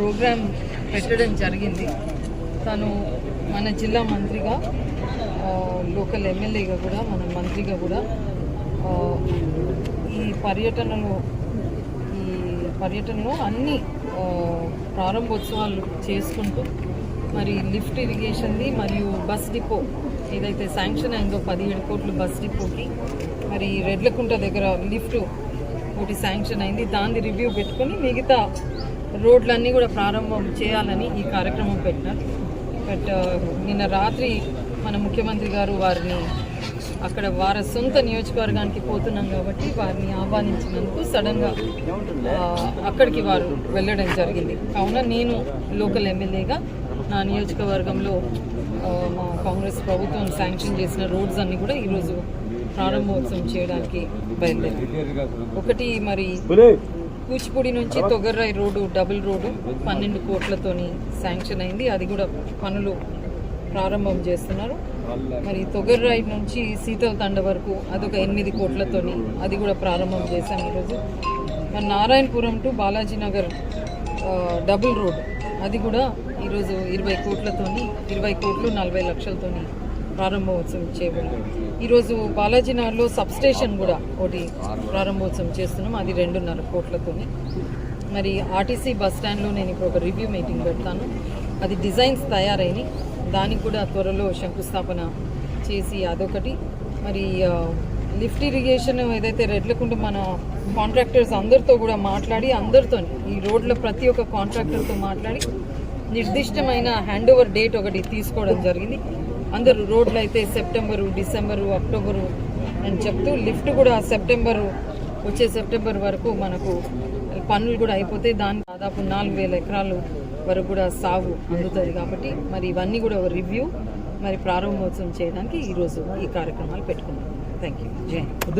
Programme పెట్టడం జరిగింది. తను మన జిల్లా మంత్రిగా, లోకల్ ఎమ్మెల్యేగా కూడా, మన మంత్రిగా కూడా ఈ పర్యటనలో అన్ని ప్రారంభోత్సవాలు చేసుకుంటూ మరి లిఫ్ట్ ఇరిగేషన్ది మరియు బస్ డిపో ఏదైతే శాంక్షన్ అయిందో 17 కోట్లు బస్ డిపోకి, మరి రెడ్లకుంట దగ్గర లిఫ్ట్ ఒకటి శాంక్షన్ అయింది, దాన్ని రివ్యూ పెట్టుకొని మిగతా రోడ్లన్నీ కూడా ప్రారంభం చేయాలని ఈ కార్యక్రమం పెట్టినారు. బట్ నిన్న రాత్రి మన ముఖ్యమంత్రి గారు వారిని అక్కడ వారి సొంత నియోజకవర్గానికి పోతున్నాం కాబట్టి వారిని ఆహ్వానించినందుకు సడన్గా అక్కడికి వారు వెళ్ళడం జరిగింది. కావున నేను లోకల్ ఎమ్మెల్యేగా నా నియోజకవర్గంలో మా కాంగ్రెస్ ప్రభుత్వం శాంక్షన్ చేసిన రోడ్స్ అన్నీ కూడా ఈరోజు ప్రారంభోత్సవం చేయడానికి బయలుదేరి. ఒకటి మరి కూచిపూడి నుంచి తొగర్రాయి రోడ్డు, డబుల్ రోడ్డు 12 కోట్లతోని శాంక్షన్ అయింది, అది కూడా పనులు ప్రారంభం చేస్తున్నారు. మరి తొగర్రాయి నుంచి శీతల తండ వరకు అదొక 8 కోట్లతోని అది కూడా ప్రారంభం చేశాం ఈరోజు. మరి Narayanapuram to Balaji Nagar double road అది కూడా ఈరోజు 20 కోట్లతోని 20 కోట్లు 40 లక్షలతోని ప్రారంభోత్సవం చేయబడింది. ఈరోజు బాలాజీ నగర్లో సబ్స్టేషన్ కూడా ఒకటి ప్రారంభోత్సవం చేస్తున్నాం, అది 2.5 కోట్లతోని. మరి ఆర్టీసీ బస్ స్టాండ్లో నేను ఇప్పుడు ఒక రివ్యూ మీటింగ్ పెడతాను, అది డిజైన్స్ తయారైనవి, దానికి కూడా త్వరలో శంకుస్థాపన చేసి అదొకటి. మరి లిఫ్ట్ ఇరిగేషన్ ఏదైతే రెడ్లకుంటూ మన కాంట్రాక్టర్స్ అందరితో కూడా మాట్లాడి, అందరితో ఈ రోడ్ల ప్రతి ఒక్క కాంట్రాక్టర్తో మాట్లాడి నిర్దిష్టమైన హ్యాండ్ ఓవర్ డేట్ ఒకటి తీసుకోవడం జరిగింది. అందరూ రోడ్లు అయితే సెప్టెంబరు, డిసెంబరు, అక్టోబరు అని చెప్తూ, లిఫ్ట్ కూడా వచ్చే సెప్టెంబర్ వరకు మనకు పనులు కూడా అయిపోతే దాని దాదాపు 4,000 ఎకరాలు వరకు కూడా సాగు అందుతుంది. కాబట్టి మరి ఇవన్నీ కూడా ఒక రివ్యూ మరి ప్రారంభోత్సవం చేయడానికి ఈరోజు ఈ కార్యక్రమాలు పెట్టుకున్నాం. Thank you. జై హింద్.